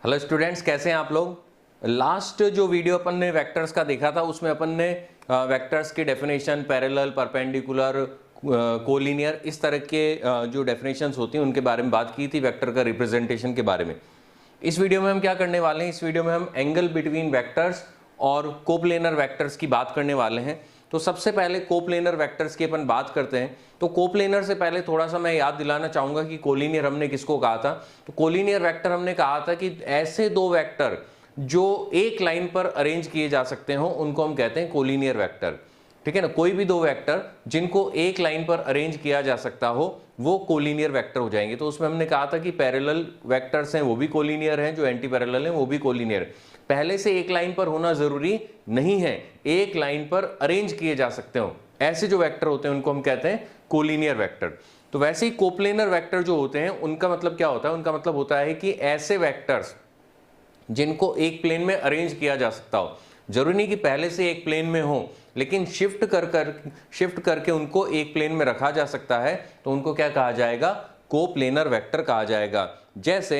Hello students, कैसे हैं आप लोग। लास्ट जो वीडियो अपन ने वेक्टर्स का देखा था उसमें अपन ने वेक्टर्स की डेफिनेशन, पैरेलल, परपेंडिकुलर, कोलिनियर, इस तरह के जो डेफिनेशंस होती हैं उनके बारे में बात की थी, वेक्टर का रिप्रेजेंटेशन के बारे में। इस वीडियो में हम क्या करने वाले हैं, इस वीडियो में हम एंगल बिटवीन वेक्टर्स और कोप्लेनर वेक्टर्स की बात करने वाले हैं। तो सबसे पहले कोप्लेनर वेक्टर्स की अपन बात करते हैं। तो कोप्लेनर से पहले थोड़ा सा मैं याद दिलाना चाहूंगा कि कोलिनियर हमने किसको कहा था। तो कोलिनियर वेक्टर हमने कहा था कि ऐसे दो वेक्टर जो एक लाइन पर अरेंज किए जा सकते हो उनको हम कहते हैं कोलिनियर वेक्टर। ठीक है ना, कोई भी दो वेक्टर जिनको एक लाइन पर अरेंज किया जा सकता हो वो कोलिनियर वेक्टर हो जाएंगे। तो उसमें हमने कहा था कि पैरेलल वेक्टर्स हैं वो भी कोलिनियर हैं, जो एंटी पैरेलल हैं वो भी कोलिनियर। पहले से एक लाइन पर होना जरूरी नहीं है, एक लाइन पर अरेंज किए जा सकते हो ऐसे जो वेक्टर होते हैं उनको हम कहते हैं कोलिनियर वेक्टर। तो वैसे ही कोप्लेनर वेक्टर जो होते हैं उनका मतलब क्या होता है, उनका मतलब होता है कि ऐसे वेक्टर्स जिनको एक प्लेन में अरेंज किया जा सकता हो। जरूरी नहीं कि पहले से एक प्लेन में हो, लेकिन शिफ्ट करके उनको एक प्लेन में रखा जा सकता है, तो उनको क्या कहा जाएगा, कोप्लेनर वेक्टर कहा जाएगा। जैसे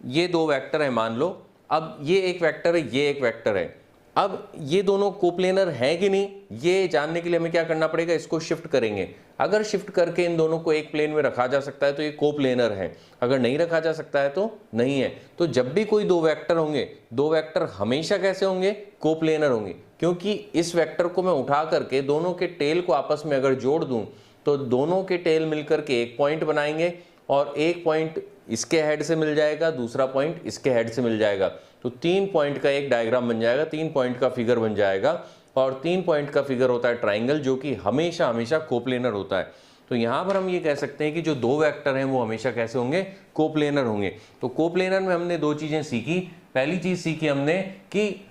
ये दो वेक्टर है, मान लो अब ये एक वेक्टर है, ये एक वेक्टर है। अब ये दोनों कोप्लेनर है कि नहीं, ये जानने के लिए हमें क्या करना पड़ेगा, इसको शिफ्ट करेंगे। अगर शिफ्ट करके इन दोनों को एक प्लेन में रखा जा सकता है तो ये कोप्लेनर है, अगर नहीं रखा जा सकता है तो नहीं है। तो जब भी कोई दो वेक्टर होंगे, दो वेक्टर हमेशा कैसे होंगे, कोप्लेनर होंगे। क्योंकि इस वेक्टर को मैं उठा करके दोनों के टेल को आपस में अगर जोड़ दूं तो दोनों के टेल मिलकर के एक पॉइंट बनाएंगे, और एक पॉइंट इसके हेड से मिल जाएगा, दूसरा पॉइंट इसके हेड से मिल जाएगा। तो 3 पॉइंट का एक डायग्राम बन जाएगा, 3 पॉइंट का फिगर बन जाएगा। और 3 पॉइंट का फिगर होता है ट्राइंगल, जो कि हमेशा हमेशा कोप्लेनर होता है। तो यहां पर हम ये कह सकते हैं कि जो दो वेक्टर हैं वो हमेशा कैसे होंगे, कोप्लेनर होंगे। तो कोप्लेनर में हमने दो चीजें सीखी। पहली चीज सीखी हमने कि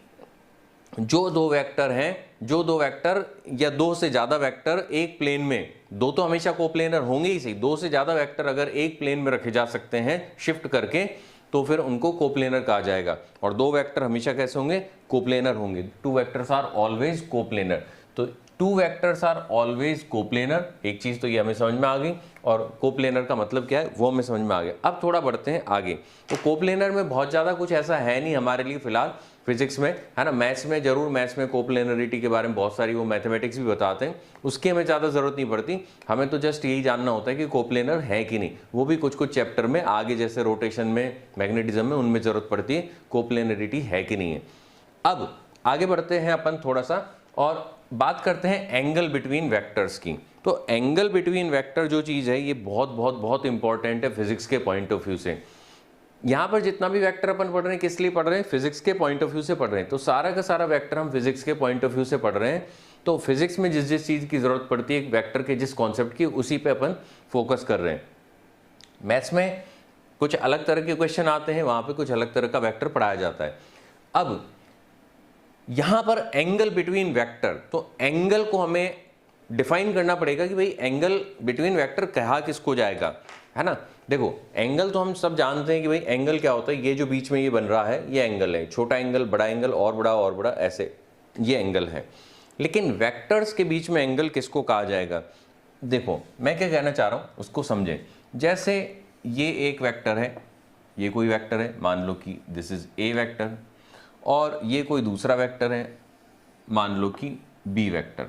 जो दो वेक्टर हैं, जो दो वेक्टर या दो से ज्यादा वेक्टर एक प्लेन में, दो तो हमेशा कोप्लेनर होंगे ही सही, दो से ज्यादा वेक्टर अगर एक प्लेन में रखे जा सकते हैं शिफ्ट करके, तो फिर उनको कोप्लेनर कहा जाएगा। और दो वेक्टर हमेशा कैसे होंगे, कोप्लेनर होंगे। Two vectors are always coplanar. तो two vectors are always coplanar, एक चीज तो ये हमें समझ में आ गई, और कोप्लेनर का मतलब क्या है वो हमें समझ में आ गया। अब थोड़ा बढ़ते हैं आगे। तो कोप्लेनर में बहुत ज्यादा कुछ ऐसा है नहीं हमारे लिए फिलहाल फिजिक्स में, है ना। मैथ्स में जरूर, मैथ्स में कोप्लेनरिटी के बारे में बहुत सारी वो मैथमेटिक्स भी बताते हैं, उसकी हमें ज़्यादा ज़रूरत नहीं पड़ती। हमें तो जस्ट यही जानना होता है कि कोप्लेनर है कि नहीं। वो भी कुछ कुछ चैप्टर में आगे, जैसे रोटेशन में, मैग्नेटिज्म में, उनमें ज़रूरत पड़ती है कोप्लेनरिटी है कि नहीं है। अब आगे बढ़ते हैं अपन थोड़ा सा और बात करते हैं एंगल बिटवीन वेक्टर्स की। तो एंगल बिटवीन वेक्टर जो चीज़ है ये बहुत बहुत बहुत इंपॉर्टेंट है फिजिक्स के पॉइंट ऑफ व्यू से। यहाँ पर जितना भी वेक्टर अपन पढ़ रहे हैं किस लिए पढ़ रहे हैं, फिजिक्स के पॉइंट ऑफ व्यू से पढ़ रहे हैं। तो सारा का सारा वेक्टर हम फिजिक्स के पॉइंट ऑफ व्यू से पढ़ रहे हैं। तो फिजिक्स में जिस जिस चीज़ की जरूरत पड़ती है एक वेक्टर के, जिस कॉन्सेप्ट की, उसी पे अपन फोकस कर रहे हैं। मैथ्स में कुछ अलग तरह के क्वेश्चन आते हैं, वहां पे कुछ अलग तरह का वेक्टर पढ़ाया जाता है। अब यहां पर एंगल बिटवीन वेक्टर, तो एंगल को हमें डिफाइन करना पड़ेगा कि भाई एंगल बिटवीन वेक्टर कहा किसको जाएगा, है ना। देखो एंगल तो हम सब जानते हैं कि भाई एंगल क्या होता है, ये जो बीच में ये बन रहा है ये एंगल है, छोटा एंगल, बड़ा एंगल, और बड़ा और बड़ा, ऐसे ये एंगल है। लेकिन वेक्टर्स के बीच में एंगल किसको कहा जाएगा, देखो मैं क्या कहना चाह रहा हूं उसको समझें। जैसे ये एक वेक्टर है, ये कोई वेक्टर है, मान लो कि दिस इज ए वेक्टर, और ये कोई दूसरा वेक्टर है, मान लो कि बी वेक्टर।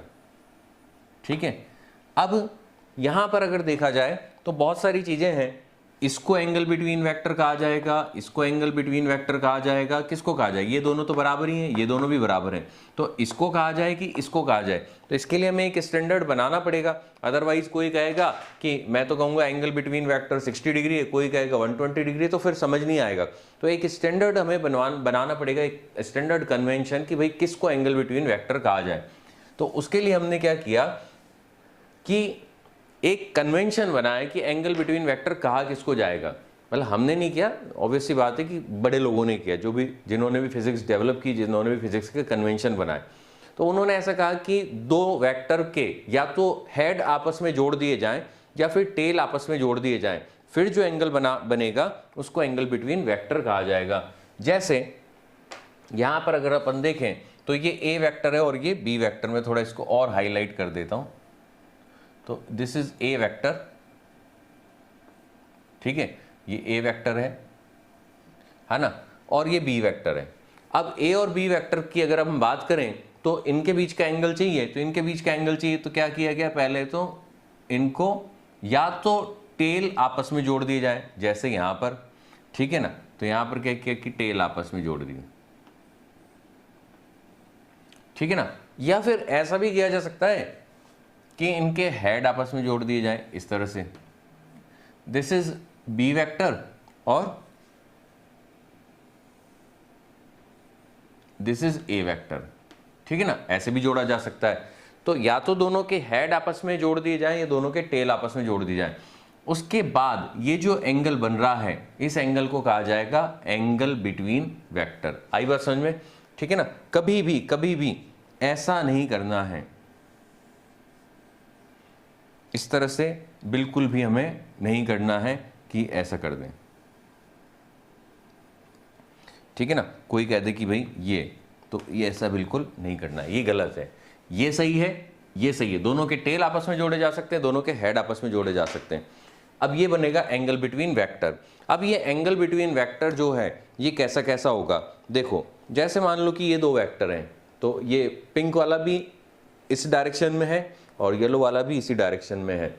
ठीक है, अब यहां पर अगर देखा जाए तो बहुत सारी चीजें हैं। इसको एंगल बिटवीन वेक्टर कहा जाएगा, इसको एंगल बिटवीन वेक्टर कहा जाएगा, किसको कहा जाए, ये दोनों तो बराबर ही हैं, ये दोनों भी बराबर हैं, तो इसको कहा जाए कि इसको कहा जाए। तो इसके लिए हमें एक स्टैंडर्ड बनाना पड़ेगा। अदरवाइज कोई कहेगा कि मैं तो कहूंगा एंगल बिटवीन वेक्टर 60 डिग्री है, कोई कहेगा 120 डिग्री, तो फिर समझ नहीं आएगा। तो एक स्टैंडर्ड हमें बनाना पड़ेगा, एक स्टैंडर्ड कन्वेंशन कि भाई किसको एंगल बिटवीन वेक्टर कहा जाए। तो उसके लिए हमने क्या किया कि एक कन्वेंशन बनाया कि एंगल बिटवीन वेक्टर कहा किसको जाएगा। मतलब हमने नहीं किया, ऑब्वियस सी बात है कि बड़े लोगों ने किया, जो भी, जिन्होंने भी फिजिक्स डेवलप की, जिन्होंने भी फिजिक्स के कन्वेंशन बनाए। तो उन्होंने ऐसा कहा कि दो वेक्टर के या तो हेड आपस में जोड़ दिए जाएं या फिर टेल आपस में जोड़ दिए जाएं, फिर जो एंगल बनेगा उसको एंगल बिटवीन वेक्टर कहा जाएगा। जैसे यहां पर अगर अपन देखें तो ये ए वेक्टर है और ये बी वेक्टर, में थोड़ा इसको और हाईलाइट कर देता हूं। तो दिस इज ए वेक्टर, ठीक है, ये ए वेक्टर है ना। और ये बी वेक्टर है। अब ए और बी वेक्टर की अगर हम बात करें तो इनके बीच का एंगल चाहिए, तो इनके बीच का एंगल चाहिए तो क्या किया गया, पहले तो इनको या तो टेल आपस में जोड़ दिए जाए जैसे यहां पर, ठीक है ना, तो यहां पर क्या किया कि टेल आपस में जोड़ दी, ठीक है ना, या फिर ऐसा भी किया जा सकता है कि इनके हेड आपस में जोड़ दिए जाए इस तरह से, दिस इज बी वेक्टर और दिस इज ए वेक्टर, ठीक है ना, ऐसे भी जोड़ा जा सकता है। तो या तो दोनों के हेड आपस में जोड़ दिए जाएं या दोनों के टेल आपस में जोड़ दिए जाएं। उसके बाद ये जो एंगल बन रहा है इस एंगल को कहा जाएगा एंगल बिटवीन वेक्टर। आई बात समझ में, ठीक है ना। कभी भी ऐसा नहीं करना है, इस तरह से बिल्कुल भी हमें नहीं करना है कि ऐसा कर दें, ठीक है ना। कोई कह दे कि भाई ये, तो ये ऐसा बिल्कुल नहीं करना है, ये गलत है, ये सही है, ये सही है। दोनों के टेल आपस में जोड़े जा सकते हैं, दोनों के हेड आपस में जोड़े जा सकते हैं। अब ये बनेगा एंगल बिटवीन वेक्टर। अब ये एंगल बिटवीन वेक्टर जो है ये कैसा कैसा होगा, देखो जैसे मान लो कि ये दो वेक्टर हैं, तो ये पिंक वाला भी इस डायरेक्शन में है और येलो वाला भी इसी डायरेक्शन में है,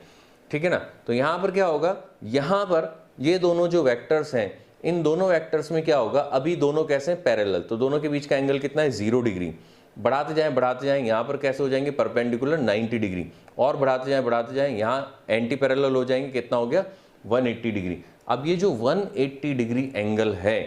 ठीक है ना। तो यहाँ पर क्या होगा, यहाँ पर ये दोनों जो वेक्टर्स हैं, इन दोनों वेक्टर्स में क्या होगा, अभी दोनों कैसे हैं, पैरेलल, तो दोनों के बीच का एंगल कितना है, 0 डिग्री। बढ़ाते जाएं यहाँ पर कैसे हो जाएंगे, परपेंडिकुलर 90 डिग्री, और बढ़ाते जाएं यहाँ एंटी पैरेलल हो जाएंगे, कितना हो गया 180 डिग्री। अब ये जो 180 डिग्री एंगल है,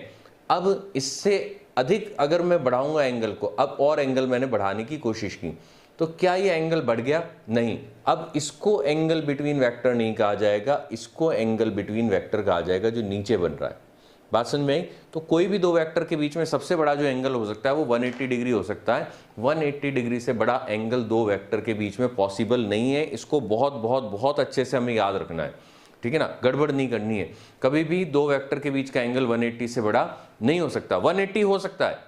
अब इससे अधिक अगर मैं बढ़ाऊंगा एंगल को, अब और एंगल मैंने बढ़ाने की कोशिश की, तो क्या ये एंगल बढ़ गया, नहीं। अब इसको एंगल बिटवीन वेक्टर नहीं कहा जाएगा, इसको एंगल बिटवीन वेक्टर कहा जाएगा जो नीचे बन रहा है। बात समझ में आई। तो कोई भी दो वेक्टर के बीच में सबसे बड़ा जो एंगल हो सकता है वो 180 डिग्री हो सकता है। 180 डिग्री से बड़ा एंगल दो वेक्टर के बीच में पॉसिबल नहीं है। इसको बहुत बहुत बहुत अच्छे से हमें याद रखना है, ठीक है ना, गड़बड़ नहीं करनी है। कभी भी दो वेक्टर के बीच का एंगल 180 से बड़ा नहीं हो सकता। 180 हो सकता है,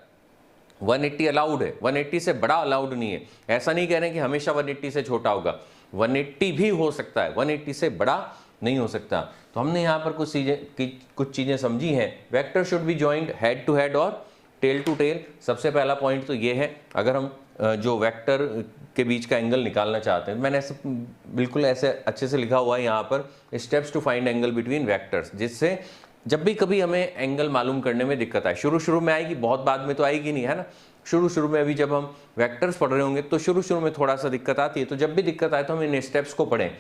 180 अलाउड है, 180 से बड़ा अलाउड नहीं है। ऐसा नहीं कह रहे हैं कि हमेशा 180 से छोटा होगा, 180 भी हो सकता है, 180 से बड़ा नहीं हो सकता। तो हमने यहाँ पर कुछ चीजें समझी हैं। Vector should be joined head to head और टेल टू टेल। सबसे पहला पॉइंट तो ये है, अगर हम जो वेक्टर के बीच का एंगल निकालना चाहते हैं, मैंने ऐसे बिल्कुल ऐसे अच्छे से लिखा हुआ है यहाँ पर, steps to find angle between vectors, जिससे जब भी कभी हमें एंगल मालूम करने में दिक्कत आए, शुरू में आएगी, बहुत बाद में तो आएगी नहीं, है ना। शुरू में अभी जब हम वेक्टर्स पढ़ रहे होंगे तो शुरू में थोड़ा सा दिक्कत आती है। तो जब भी दिक्कत आए तो हम इन स्टेप्स को पढ़ें।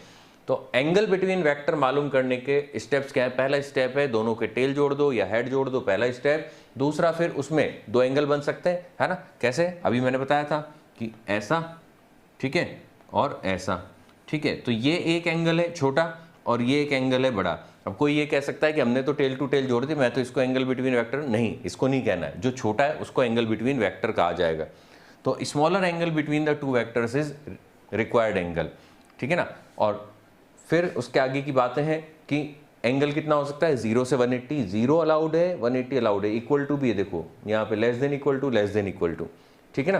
तो एंगल बिटवीन वेक्टर मालूम करने के स्टेप्स क्या है, पहला स्टेप है दोनों के टेल जोड़ दो या हेड जोड़ दो, पहला स्टेप। दूसरा, फिर उसमें दो एंगल बन सकते हैं, है ना। कैसे, अभी मैंने बताया था कि ऐसा, ठीक है, और ऐसा, ठीक है। तो ये एक एंगल है छोटा और ये एक एंगल है बड़ा। अब कोई ये कह सकता है कि हमने तो टेल टू टेल जोड़ दी, मैं तो इसको एंगल बिटवीन वेक्टर, नहीं, इसको नहीं कहना है। जो छोटा है उसको एंगल बिटवीन वेक्टर कहा जाएगा। तो smaller angle between the two vectors is required angle, ठीक है ना। और फिर उसके आगे की बातें हैं कि एंगल कितना हो सकता है, 0 से 180, 0 अलाउड है, 180 अलाउड है, इक्वल टू भी है, देखो यहाँ पे लेस देन इक्वल टू, ठीक है ना।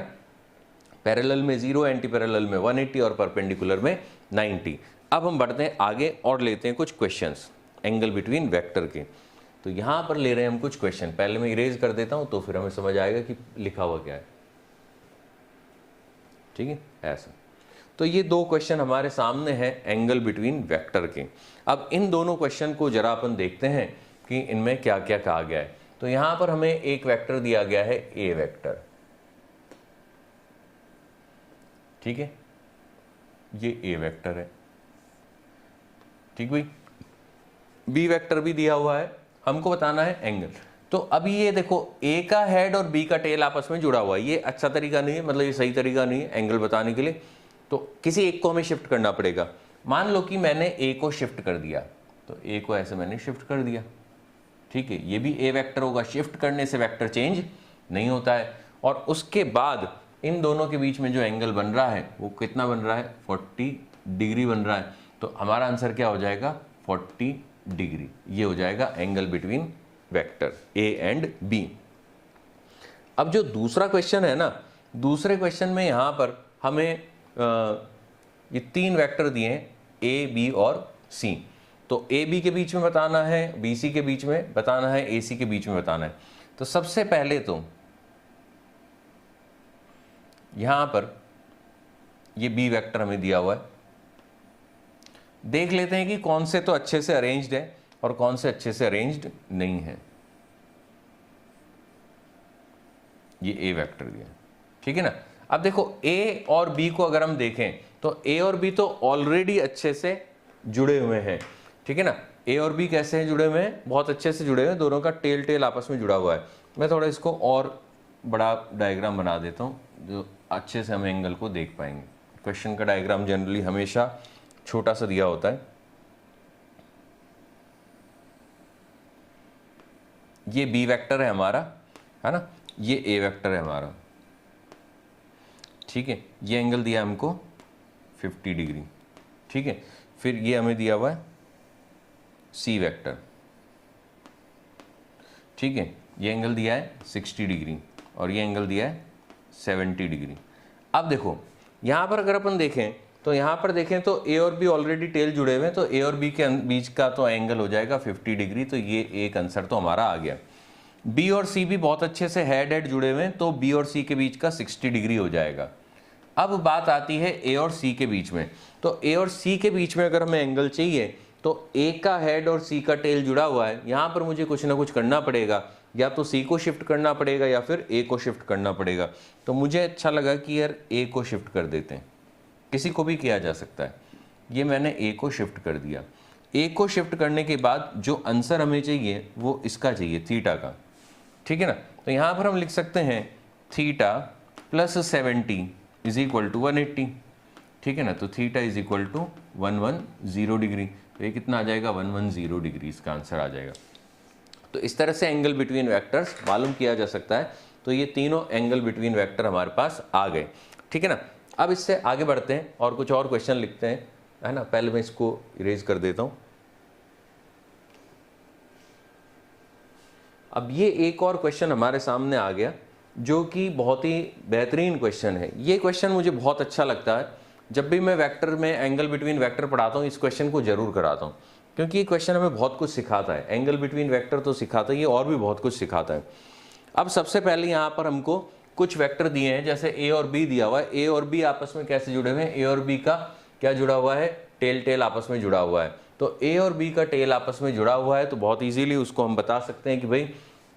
पैरेलल में 0, एंटी पैरेलल में 180 और परपेंडिकुलर में 90। अब हम बढ़ते हैं आगे और लेते हैं कुछ क्वेश्चंस एंगल बिटवीन वेक्टर के। तो यहाँ पर ले रहे हैं हम कुछ क्वेश्चन, पहले मैं इरेज कर देता हूँ तो फिर हमें समझ आएगा कि लिखा हुआ क्या है, ठीक है, ऐसा। तो ये दो क्वेश्चन हमारे सामने हैं एंगल बिटवीन वेक्टर के। अब इन दोनों क्वेश्चन को जरा अपन देखते हैं कि इनमें क्या क्या कहा गया है। तो यहां पर हमें एक वेक्टर दिया गया है ए वेक्टर, ठीक है, ये ए वेक्टर है, ठीक भाई। बी वेक्टर भी दिया हुआ है, हमको बताना है एंगल। तो अभी ये देखो, ए का हेड और बी का टेल आपस में जुड़ा हुआ है, ये अच्छा तरीका नहीं है, मतलब ये सही तरीका नहीं है एंगल बताने के लिए। तो किसी एक को हमें शिफ्ट करना पड़ेगा। मान लो कि मैंने ए को शिफ्ट कर दिया, तो ए को ऐसे मैंने शिफ्ट कर दिया, ठीक है, ये भी ए वेक्टर होगा। शिफ्ट करने से वेक्टर चेंज नहीं होता है। और उसके बाद इन दोनों के बीच में जो एंगल बन रहा है वो कितना बन रहा है, 40 डिग्री बन रहा है। तो हमारा आंसर क्या हो जाएगा, 40 डिग्री। ये हो जाएगा angle between vector A and B. अब जो दूसरा क्वेश्चन है ना, दूसरे क्वेश्चन में यहां पर हमें ये तीन वेक्टर दिए हैं, ए बी और सी। तो ए बी के बीच में बताना है, बी सी के बीच में बताना है, ए सी के बीच में बताना है। तो सबसे पहले तो यहां पर ये बी वेक्टर हमें दिया हुआ है, देख लेते हैं कि कौन से तो अच्छे से अरेंज्ड है और कौन से अच्छे से अरेंज्ड नहीं है। ये ए वेक्टर दिया, ठीक है ना। अब देखो ए और बी को अगर हम देखें तो ए और बी तो ऑलरेडी अच्छे से जुड़े हुए हैं, ठीक है ना। ए और बी कैसे हैं जुड़े हुए हैं, बहुत अच्छे से जुड़े हुए हैं, दोनों का टेल टेल आपस में जुड़ा हुआ है। मैं थोड़ा इसको और बड़ा डायग्राम बना देता हूँ जो अच्छे से हम एंगल को देख पाएंगे। क्वेश्चन का डायग्राम जनरली हमेशा छोटा सा दिया होता है। ये बी वेक्टर है हमारा, है ना, ये ए वेक्टर है हमारा, ठीक है। ये एंगल दिया हमको 50 डिग्री, ठीक है। फिर ये हमें दिया हुआ है सी वेक्टर, ठीक है। ये एंगल दिया है 60 डिग्री और ये एंगल दिया है 70 डिग्री। अब देखो यहाँ पर अगर अपन देखें तो यहाँ पर देखें तो ए और बी ऑलरेडी टेल जुड़े हुए हैं, तो ए और बी के बीच का तो एंगल हो जाएगा 50 डिग्री, तो ये एक आंसर तो हमारा आ गया। बी और सी भी बहुत अच्छे से हेड हेड जुड़े हुए हैं, तो बी और सी के बीच का 60 डिग्री हो जाएगा। अब बात आती है ए और सी के बीच में, तो ए और सी के बीच में अगर हमें एंगल चाहिए तो ए का हेड और सी का टेल जुड़ा हुआ है, यहाँ पर मुझे कुछ ना कुछ करना पड़ेगा, या तो सी को शिफ्ट करना पड़ेगा या फिर ए को शिफ्ट करना पड़ेगा। तो मुझे अच्छा लगा कि यार ए को शिफ्ट कर देते हैं, किसी को भी किया जा सकता है। ये मैंने ए को शिफ्ट कर दिया। ए को शिफ्ट करने के बाद जो आंसर हमें चाहिए वो इसका चाहिए, थीटा का, ठीक है ना। तो यहाँ पर हम लिख सकते हैं theta plus 70 is equal to 180, ठीक है ना। तो theta is equal to 110 degree, तो ये कितना आ जाएगा 110 डिग्री, इसका आंसर आ जाएगा। तो इस तरह से एंगल बिटवीन वेक्टर्स मालूम किया जा सकता है। तो ये तीनों एंगल बिटवीन वेक्टर हमारे पास आ गए, ठीक है ना। अब इससे आगे बढ़ते हैं और कुछ और क्वेश्चन लिखते हैं, है ना। पहले मैं इसको इरेज कर देता हूं। अब ये एक और क्वेश्चन हमारे सामने आ गया जो कि बहुत ही बेहतरीन क्वेश्चन है। ये क्वेश्चन मुझे बहुत अच्छा लगता है, जब भी मैं वेक्टर में एंगल बिटवीन वेक्टर पढ़ाता हूँ इस क्वेश्चन को जरूर कराता हूँ, क्योंकि ये क्वेश्चन हमें बहुत कुछ सिखाता है। एंगल बिटवीन वेक्टर तो सिखाता है, ये और भी बहुत कुछ सिखाता है। अब सबसे पहले यहाँ पर हमको कुछ वेक्टर दिए हैं, जैसे ए और बी दिया हुआ है। ए और बी आपस में कैसे जुड़े हुए हैं, ए और बी का क्या जुड़ा हुआ है, टेल टेल आपस में जुड़ा हुआ है। तो ए और बी का टेल आपस में जुड़ा हुआ है, तो बहुत इजीली उसको हम बता सकते हैं कि भाई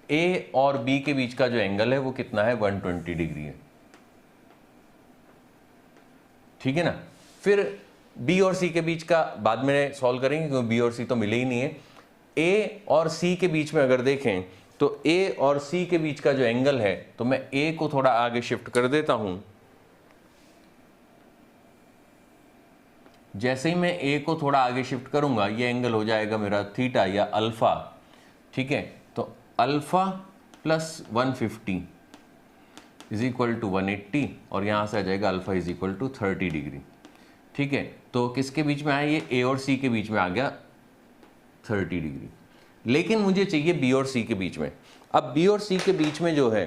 ए और बी के बीच का जो एंगल है वो कितना है, 120 डिग्री है, ठीक है ना। फिर बी और सी के बीच का बाद में सॉल्व करेंगे, क्योंकि बी और सी तो मिले ही नहीं है। ए और सी के बीच में अगर देखें तो ए और सी के बीच का जो एंगल है, तो मैं ए को थोड़ा आगे शिफ्ट कर देता हूं। जैसे ही मैं ए को थोड़ा आगे शिफ्ट करूंगा ये एंगल हो जाएगा मेरा थीटा या अल्फा, ठीक है। तो alpha plus 150 is equal to 180 और यहां से आ जाएगा alpha is equal to 30 degree, ठीक है। तो किसके बीच में आया, ये ए और सी के बीच में आ गया 30 डिग्री। लेकिन मुझे चाहिए बी और सी के बीच में। अब बी और सी के बीच में जो है,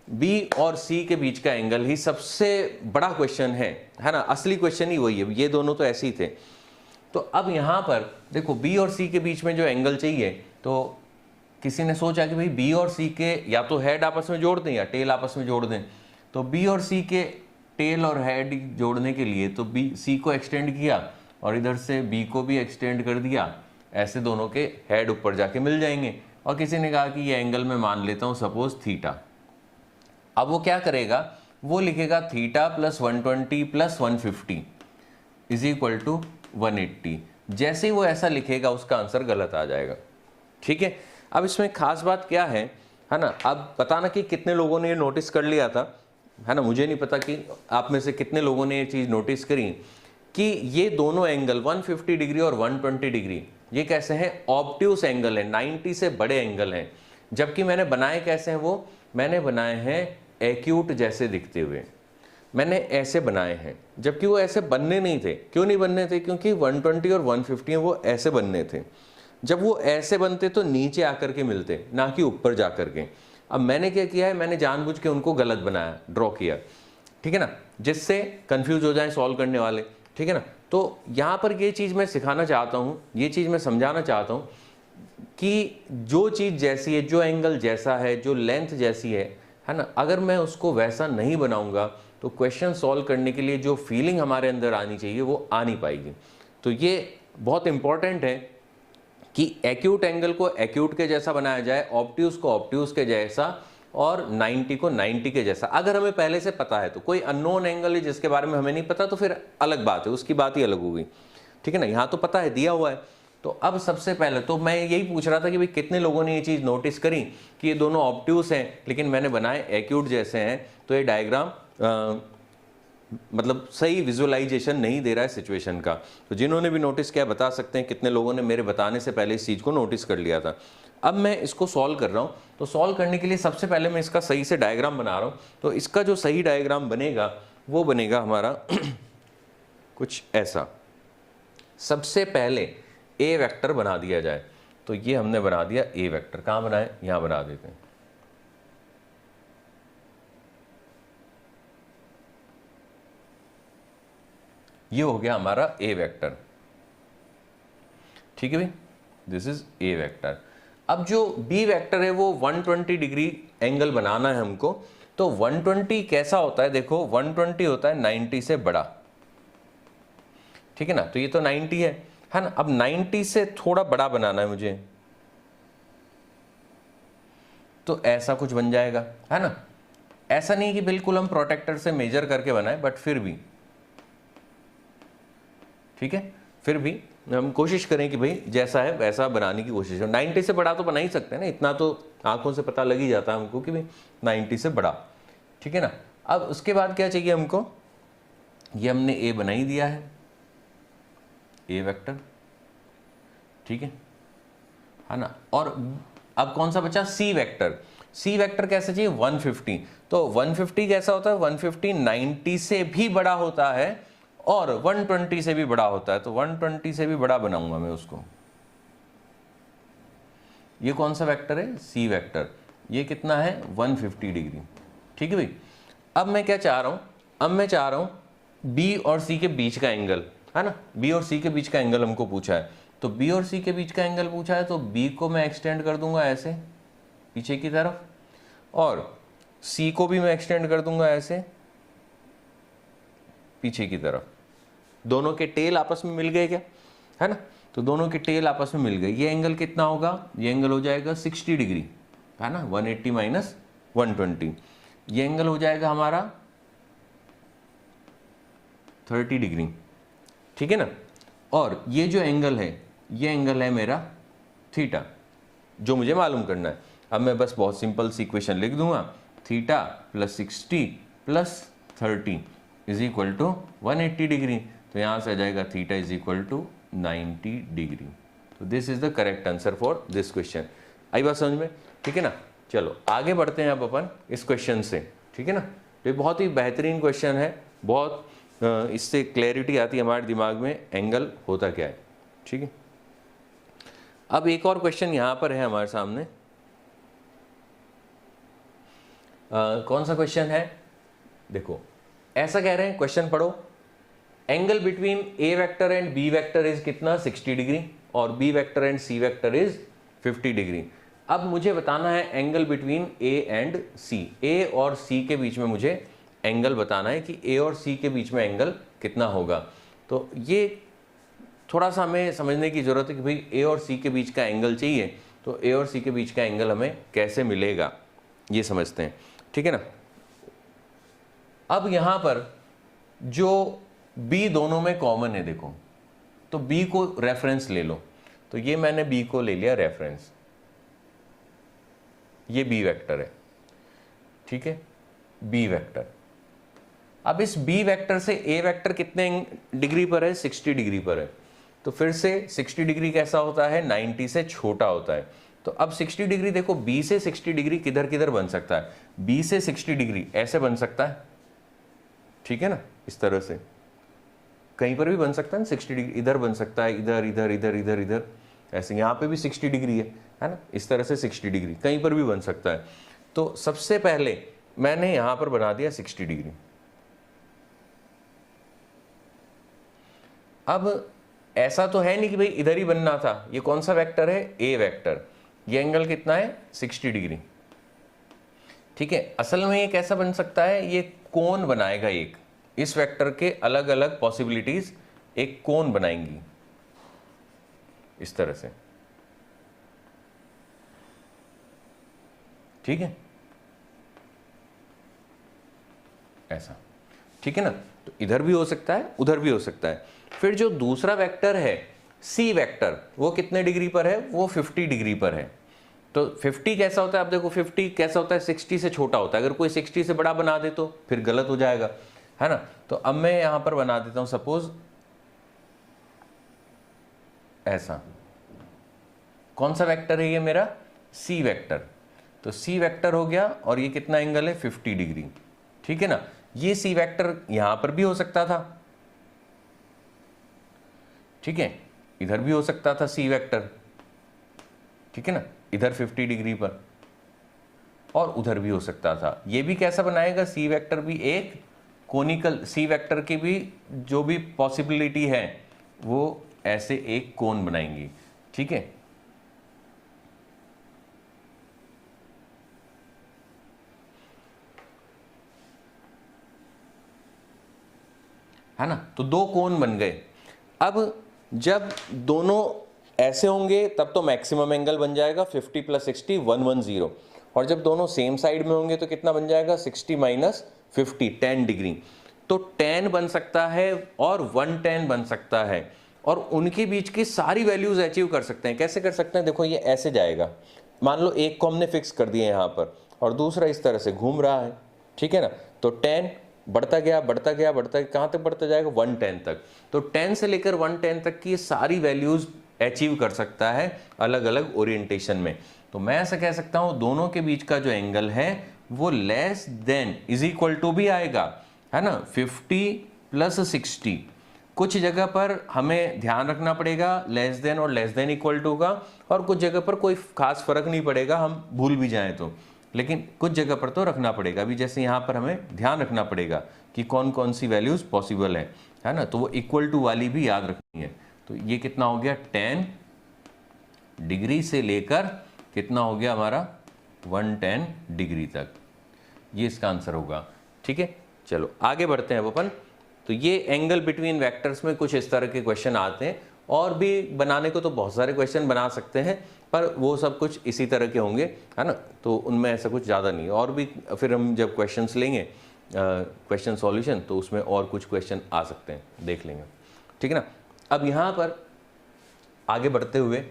बी और सी के बीच का एंगल ही सबसे बड़ा क्वेश्चन है ना। असली क्वेश्चन ही वही है, ये दोनों तो ऐसे ही थे। तो अब यहां पर देखो बी और सी के बीच में जो एंगल चाहिए, तो किसी ने सोचा कि भाई बी और सी के या तो हेड आपस में जोड़ दें या टेल आपस में जोड़ दें। तो बी और सी के टेल और हेड जोड़ने के लिए तो बी सी को एक्सटेंड किया और इधर से बी को भी एक्सटेंड कर दिया, ऐसे दोनों के हेड ऊपर जाके मिल जाएंगे। और किसी ने कहा कि ये एंगल मैं मान लेता हूं सपोज थीटा। अब वो क्या करेगा, वो लिखेगा theta plus 120 plus 150 is equal to 180। जैसे ही वो ऐसा लिखेगा उसका आंसर गलत आ जाएगा, ठीक है। अब इसमें खास बात क्या है ना। अब बताना कि कितने लोगों ने ये नोटिस कर लिया था, है ना। मुझे नहीं पता कि आप में से कितने लोगों ने ये चीज़ नोटिस करी कि ये दोनों एंगल 150 डिग्री और 120 डिग्री ये कैसे हैं, ऑब्ट्यूस एंगल है, 90 से बड़े एंगल हैं। जबकि मैंने बनाए कैसे हैं, वो मैंने बनाए हैं एक्यूट जैसे दिखते हुए, मैंने ऐसे बनाए हैं। जबकि वो ऐसे बनने नहीं थे। क्यों नहीं बनने थे, क्योंकि 120 और 150 वो ऐसे बनने थे। जब वो ऐसे बनते तो नीचे आकर के मिलते, ना कि ऊपर जा कर के। अब मैंने क्या किया है, मैंने जानबूझ के उनको गलत बनाया, ड्रॉ किया, ठीक है ना, जिससे कंफ्यूज हो जाए सॉल्व करने वाले, ठीक है ना। तो यहाँ पर ये चीज़ मैं सिखाना चाहता हूँ, ये चीज़ मैं समझाना चाहता हूँ कि जो चीज़ जैसी है, जो एंगल जैसा है, जो लेंथ जैसी है ना, अगर मैं उसको वैसा नहीं बनाऊंगा तो क्वेश्चन सॉल्व करने के लिए जो फीलिंग हमारे अंदर आनी चाहिए वो आ नहीं पाएगी। तो ये बहुत इंपॉर्टेंट है कि एक्यूट एंगल को एक्यूट के जैसा बनाया जाए, ऑब्ट्यूज को ऑब्ट्यूज के जैसा, और 90 को 90 के जैसा। अगर हमें पहले से पता है तो, कोई अननोन एंगल है जिसके बारे में हमें नहीं पता तो फिर अलग बात है, उसकी बात ही अलग होगी, ठीक है ना। यहाँ तो पता है, दिया हुआ है। तो अब सबसे पहले तो मैं यही पूछ रहा था कि भाई कितने लोगों ने ये चीज़ नोटिस करी कि ये दोनों ऑब्ट्यूज हैं लेकिन मैंने बनाए एक्यूट जैसे हैं, तो ये डायग्राम मतलब सही विजुअलाइजेशन नहीं दे रहा है सिचुएशन का। तो जिन्होंने भी नोटिस किया बता सकते हैं कितने लोगों ने मेरे बताने से पहले इस चीज़ को नोटिस कर लिया था। अब मैं इसको सॉल्व कर रहा हूँ, तो सॉल्व करने के लिए सबसे पहले मैं इसका सही से डायग्राम बना रहा हूँ। तो इसका जो सही डायग्राम बनेगा वो बनेगा हमारा कुछ ऐसा। सबसे पहले ए वेक्टर बना दिया जाए, तो ये हमने बना दिया ए वेक्टर। कहाँ बनाए, यहाँ बना देते हैं। ये हो गया हमारा ए वेक्टर, ठीक है भाई, दिस इज ए वेक्टर। अब जो बी वेक्टर है वो 120 डिग्री एंगल बनाना है हमको। तो 120 कैसा होता है, देखो 120 होता है 90 से बड़ा, ठीक है ना। तो ये तो 90 है ना। अब 90 से थोड़ा बड़ा बनाना है मुझे, तो ऐसा कुछ बन जाएगा, है ना। ऐसा नहीं कि बिल्कुल हम प्रोटेक्टर से मेजर करके बनाए, बट फिर भी ठीक है, फिर भी हम कोशिश करें कि भाई जैसा है वैसा बनाने की कोशिश हो। 90 से बड़ा तो बना ही सकते हैं ना, इतना तो आंखों से पता लग ही जाता है हमको कि भाई 90 से बड़ा, ठीक है ना। अब उसके बाद क्या चाहिए हमको, ये हमने ए बना ही दिया है, ए वेक्टर, ठीक है ना। और अब कौन सा बचा, सी वेक्टर। सी वेक्टर कैसे चाहिए, 150। तो 150 कैसा होता है, 150 90 से भी बड़ा होता है और 120 से भी बड़ा होता है। तो 120 से भी बड़ा बनाऊंगा मैं उसको। ये कौन सा वेक्टर है, सी वेक्टर। ये कितना है, 150 डिग्री, ठीक है भाई। अब मैं क्या चाह रहा हूं, अब मैं चाह रहा हूं बी और सी के बीच का एंगल, है ना। बी और सी के बीच का एंगल हमको पूछा है, तो बी और सी के बीच का एंगल पूछा है, तो बी को मैं एक्सटेंड कर दूंगा ऐसे पीछे की तरफ, और सी को भी मैं एक्सटेंड कर दूंगा ऐसे पीछे की तरफ। दोनों के टेल आपस में मिल गए क्या, है ना। तो दोनों के टेल आपस में मिल गए। ये एंगल कितना होगा, ये एंगल हो जाएगा 60 डिग्री, है ना, 180 माइनस 120। ये एंगल हो जाएगा हमारा 30 डिग्री, ठीक है ना। और ये जो एंगल है, ये एंगल है मेरा थीटा, जो मुझे मालूम करना है। अब मैं बस बहुत सिंपल सी इक्वेशन लिख दूंगा, theta plus 60 plus 30 is equal to 180 degree. तो यहां से आ जाएगा theta is equal to 90 degree. तो this is the correct answer for this question. आई बात समझ में, ठीक है ना। चलो आगे बढ़ते हैं अब अपन इस क्वेश्चन से, ठीक है ना। तो ये बहुत ही बेहतरीन क्वेश्चन है, बहुत इससे क्लैरिटी आती है हमारे दिमाग में एंगल होता क्या है, ठीक है। अब एक और क्वेश्चन यहां पर है हमारे सामने। कौन सा क्वेश्चन है, देखो ऐसा कह रहे हैं, क्वेश्चन पढ़ो। Angle between A vector and B vector is कितना, 60 डिग्री, और B vector and C vector is 50 degree. अब मुझे बताना है angle between A and C. A और सी के बीच में मुझे एंगल बताना है कि ए और सी के बीच में एंगल कितना होगा। तो ये थोड़ा सा हमें समझने की जरूरत है कि भाई ए और सी के बीच का एंगल चाहिए, तो ए और सी के बीच का एंगल हमें कैसे मिलेगा, ये समझते हैं, ठीक है ना। अब यहां पर जो बी दोनों में कॉमन है, देखो, तो बी को रेफरेंस ले लो। तो ये मैंने बी को ले लिया रेफरेंस, ये बी वेक्टर है, ठीक है, बी वेक्टर। अब इस बी वेक्टर से ए वेक्टर कितने डिग्री पर है, 60 डिग्री पर है। तो फिर से 60 डिग्री कैसा होता है, 90 से छोटा होता है। तो अब 60 डिग्री देखो, बी से 60 डिग्री किधर किधर बन सकता है, बी से 60 डिग्री ऐसे बन सकता है, ठीक है ना, इस तरह से कहीं पर भी बन सकता है। 60 डिग्री इधर बन सकता है, इधर इधर इधर इधर इधर ऐसे। यहाँ पे भी 60 डिग्री है ना, इस तरह से 60 डिग्री कहीं पर भी बन सकता है। तो सबसे पहले मैंने यहां पर बना दिया 60 डिग्री। अब ऐसा तो है नहीं कि भाई इधर ही बनना था। ये कौन सा वेक्टर है, ए वेक्टर। ये एंगल कितना है, 60 डिग्री। ठीक है, असल में ये कैसा बन सकता है, ये कोन बनाएगा एक, इस वेक्टर के अलग अलग पॉसिबिलिटीज एक कोन बनाएंगी इस तरह से। ठीक है, ऐसा। ठीक है ना, तो इधर भी हो सकता है, उधर भी हो सकता है। फिर जो दूसरा वेक्टर है सी वेक्टर, वो कितने डिग्री पर है, वो 50 डिग्री पर है। तो 50 कैसा होता है, आप देखो 50 कैसा होता है, 60 से छोटा होता है। अगर कोई 60 से बड़ा बना दे तो फिर गलत हो जाएगा, है ना। तो अब मैं यहां पर बना देता हूं सपोज ऐसा। कौन सा वेक्टर है ये मेरा, सी वेक्टर। तो सी वेक्टर हो गया और ये कितना एंगल है, 50 डिग्री। ठीक है ना, ये सी वेक्टर यहां पर भी हो सकता था। ठीक है, इधर भी हो सकता था सी वेक्टर। ठीक है ना, इधर 50 डिग्री पर, और उधर भी हो सकता था। ये भी कैसा बनाएगा, सी वेक्टर भी एक कोनिकल, सी वेक्टर की भी जो भी पॉसिबिलिटी है वो ऐसे एक कोन बनाएंगी। ठीक है ना। तो दो कोन बन गए। अब जब दोनों ऐसे होंगे तब तो मैक्सिमम एंगल बन जाएगा 50 + 60 110। और जब दोनों सेम साइड में होंगे तो कितना बन जाएगा, 60 - 50 10 डिग्री। तो 10 बन सकता है और 110 बन सकता है, और उनके बीच की सारी वैल्यूज अचीव कर सकते हैं। कैसे कर सकते हैं, देखो ये ऐसे जाएगा। मान लो एक को हमने फिक्स कर दिया यहाँ पर और दूसरा इस तरह से घूम रहा है। ठीक है ना, तो 10 बढ़ता गया बढ़ता गया बढ़ता गया, कहाँ तक बढ़ता जाएगा, 110 तक। तो 10 से लेकर 110 तक की सारी वैल्यूज अचीव कर सकता है अलग अलग ओरिएंटेशन में। तो मैं ऐसा कह सकता हूं दोनों के बीच का जो एंगल है वो less than is equal to भी आएगा, है ना, 50 + 60। कुछ जगह पर हमें ध्यान रखना पड़ेगा लेस देन और लेस देन इक्वल टू का, और कुछ जगह पर कोई खास फर्क नहीं पड़ेगा, हम भूल भी जाएं तो। लेकिन कुछ जगह पर तो रखना पड़ेगा। अभी जैसे यहाँ पर हमें ध्यान रखना पड़ेगा कि कौन कौन सी वैल्यूज पॉसिबल है ना। तो वो इक्वल टू वाली भी याद रखनी है। तो ये कितना हो गया, 10 डिग्री से लेकर कितना हो गया हमारा, 110 डिग्री तक। ये इसका आंसर होगा। ठीक है, चलो आगे बढ़ते हैं अपन। तो ये एंगल बिटवीन वेक्टर्स में कुछ इस तरह के क्वेश्चन आते हैं, और भी बनाने को तो बहुत सारे क्वेश्चन बना सकते हैं, पर वो सब कुछ इसी तरह के होंगे, है ना। तो उनमें ऐसा कुछ ज़्यादा नहीं है। और भी फिर हम जब क्वेश्चंस लेंगे क्वेश्चन सॉल्यूशन, तो उसमें और कुछ क्वेश्चन आ सकते हैं, देख लेंगे। ठीक है ना। अब यहाँ पर आगे बढ़ते हुए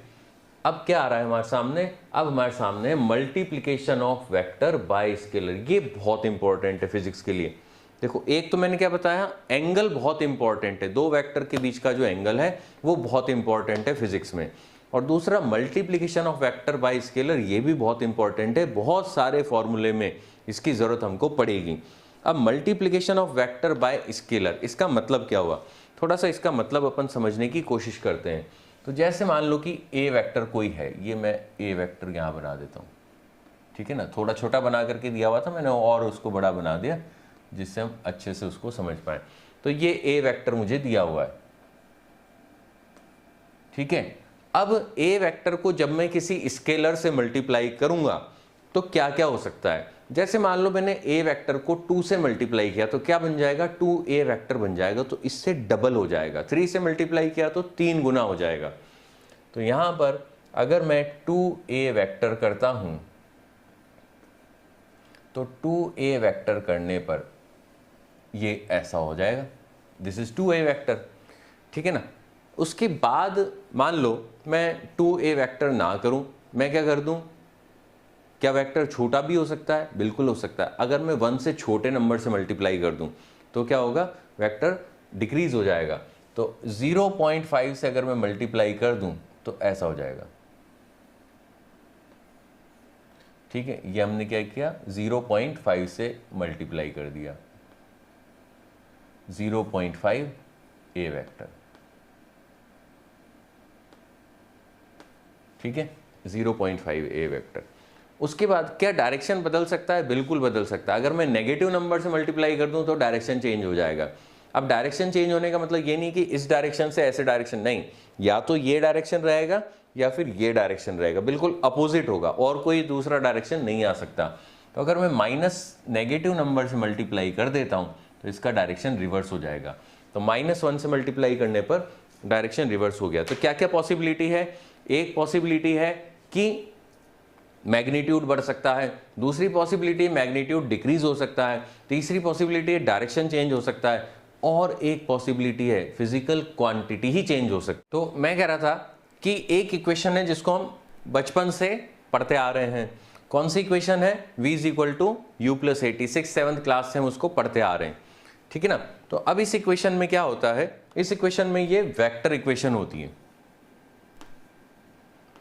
अब क्या आ रहा है हमारे सामने, अब हमारे सामने है multiplication of vector by scalar. ये बहुत इंपॉर्टेंट है फिजिक्स के लिए। देखो एक तो मैंने क्या बताया, एंगल बहुत इंपॉर्टेंट है, दो वेक्टर के बीच का जो एंगल है वो बहुत इंपॉर्टेंट है फिजिक्स में। और दूसरा multiplication of vector by scalar, ये भी बहुत इंपॉर्टेंट है, बहुत सारे फॉर्मूले में इसकी जरूरत हमको पड़ेगी। अब multiplication of vector by scalar, इसका मतलब क्या हुआ, थोड़ा सा इसका मतलब अपन समझने की कोशिश करते हैं। तो जैसे मान लो कि ए वेक्टर कोई है, ये मैं ए वेक्टर यहाँ बना देता हूँ। ठीक है ना, थोड़ा छोटा बना करके दिया हुआ था मैंने और उसको बड़ा बना दिया जिससे हम अच्छे से उसको समझ पाए। तो ये ए वेक्टर मुझे दिया हुआ है। ठीक है, अब ए वेक्टर को जब मैं किसी स्केलर से मल्टीप्लाई करूंगा तो क्या क्या हो सकता है। जैसे मान लो मैंने ए वेक्टर को 2 से मल्टीप्लाई किया तो क्या बन जाएगा, 2a वेक्टर बन जाएगा। तो इससे डबल हो जाएगा। 3 से मल्टीप्लाई किया तो 3 गुना हो जाएगा। तो यहां पर अगर मैं 2a वेक्टर करता हूं तो 2a वेक्टर करने पर ये ऐसा हो जाएगा, दिस इज 2a वेक्टर। ठीक है ना। उसके बाद मान लो मैं 2a वेक्टर ना करूं, मैं क्या कर दूं, क्या वेक्टर छोटा भी हो सकता है, बिल्कुल हो सकता है। अगर मैं 1 से छोटे नंबर से मल्टीप्लाई कर दूं तो क्या होगा, वेक्टर डिक्रीज हो जाएगा। तो 0.5 से अगर मैं मल्टीप्लाई कर दूं तो ऐसा हो जाएगा। ठीक है, ये हमने क्या किया, 0.5 से मल्टीप्लाई कर दिया, 0.5 ए वेक्टर। ठीक है, 0.5 ए वेक्टर। उसके बाद क्या डायरेक्शन बदल सकता है, बिल्कुल बदल सकता है। अगर मैं नेगेटिव नंबर से मल्टीप्लाई कर दूं तो डायरेक्शन चेंज हो जाएगा। अब डायरेक्शन चेंज होने का मतलब ये नहीं कि इस डायरेक्शन से ऐसे डायरेक्शन, नहीं, या तो ये डायरेक्शन रहेगा या फिर ये डायरेक्शन रहेगा, बिल्कुल अपोजिट होगा और कोई दूसरा डायरेक्शन नहीं आ सकता। तो अगर मैं माइनस नेगेटिव नंबर से मल्टीप्लाई कर देता हूँ तो इसका डायरेक्शन रिवर्स हो जाएगा। तो -1 से मल्टीप्लाई करने पर डायरेक्शन रिवर्स हो गया। तो क्या क्या पॉसिबिलिटी है? एक पॉसिबिलिटी है कि मैग्नीट्यूड बढ़ सकता है, दूसरी पॉसिबिलिटी मैग्नीट्यूड डिक्रीज हो सकता है, तीसरी पॉसिबिलिटी है डायरेक्शन चेंज हो सकता है, और एक पॉसिबिलिटी है फिजिकल क्वांटिटी ही चेंज हो सकती है। तो मैं कह रहा था कि एक इक्वेशन है जिसको हम बचपन से पढ़ते आ रहे हैं। कौन सी इक्वेशन है? v is equal to u plus 86, 7th class से हम उसको पढ़ते आ रहे हैं, ठीक है ना। तो अब इस इक्वेशन में क्या होता है, इस इक्वेशन में ये वेक्टर इक्वेशन होती है,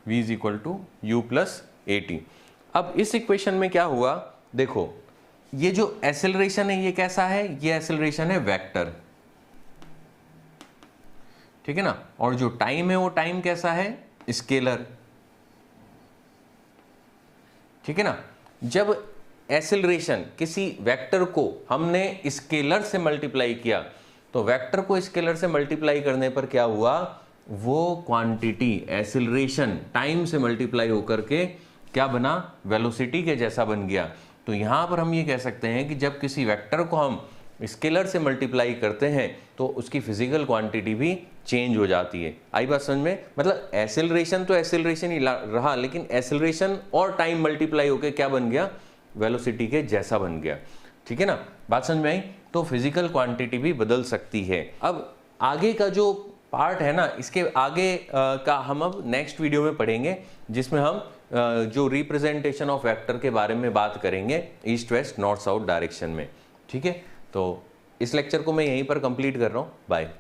v is equal to u plus 80। अब इस इक्वेशन में क्या हुआ, देखो ये जो एक्सेलरेशन है ये कैसा है, ये एक्सेलरेशन है वेक्टर, ठीक है ना। और जो टाइम है वो टाइम कैसा है, स्केलर, ठीक है ना। जब एक्सेलरेशन किसी वेक्टर को हमने स्केलर से मल्टीप्लाई किया तो वेक्टर को स्केलर से मल्टीप्लाई करने पर क्या हुआ, वो क्वांटिटी एक्सेलरेशन टाइम से मल्टीप्लाई होकर के क्या बना, वेलोसिटी के जैसा बन गया। तो यहां पर हम ये कह सकते हैं कि जब किसी वेक्टर को हम स्केलर से मल्टीप्लाई करते हैं तो उसकी फिजिकल क्वांटिटी भी चेंज हो जाती है। आई बात समझ में? मतलब एक्सेलरेशन तो एक्सेलरेशन ही रहा, लेकिन एक्सेलरेशन और टाइम मल्टीप्लाई होकर क्या बन गया, वेलोसिटी के जैसा बन गया, ठीक है ना। बात समझ में आई? तो फिजिकल क्वांटिटी भी बदल सकती है। अब आगे का जो पार्ट है ना, इसके आगे का हम अब नेक्स्ट वीडियो में पढ़ेंगे, जिसमें हम जो रिप्रेजेंटेशन ऑफ वेक्टर के बारे में बात करेंगे east west north south direction में, ठीक है। तो इस लेक्चर को मैं यहीं पर कंप्लीट कर रहा हूँ। बाय।